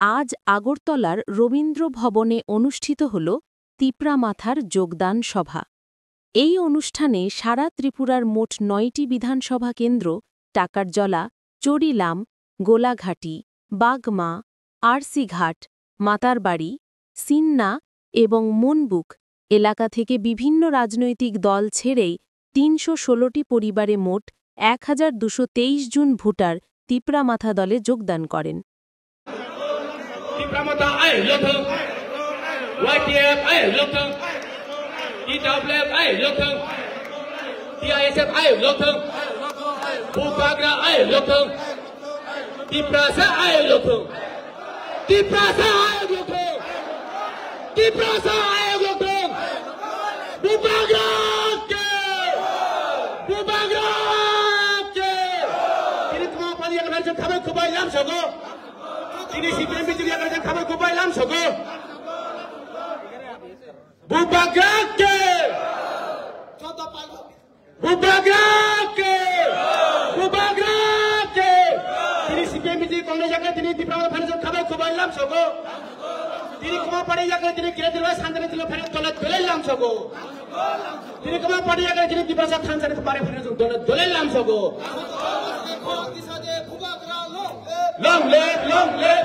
আজ আগরতলার রবীন্দ্র ভবনে অনুষ্ঠিত হল তিপ্রা মাথার যোগদান সভা। এই অনুষ্ঠানে সারা ত্রিপুরার মোট ৯টি বিধানসভা কেন্দ্র টাকারজলা, চরিলাম, গোলাঘাটি, বাগমা, আরসিঘাট, মাতারবাড়ি, সিন্না এবং মনবুক এলাকা থেকে বিভিন্ন রাজনৈতিক দল ছেড়েই ৩১৬টি পরিবারে মোট ১,২২৩ জন ভোটার তিপ্রা মাথা দলে যোগদান করেন। Ini CPM juga akan kabar kubai lam sogo. Bubagake. Bubagake. Bubagake. Ini CPM juga Congress akan ini di Prabowo Financial kabar kubai lam sogo. Ini kuma pada akan ini kira kira santri itu financial tolat dolel lam sogo. Ini kuma pada akan ini di Prabowo Financial itu pare financial tolat dolel lam sogo. Long live, long live.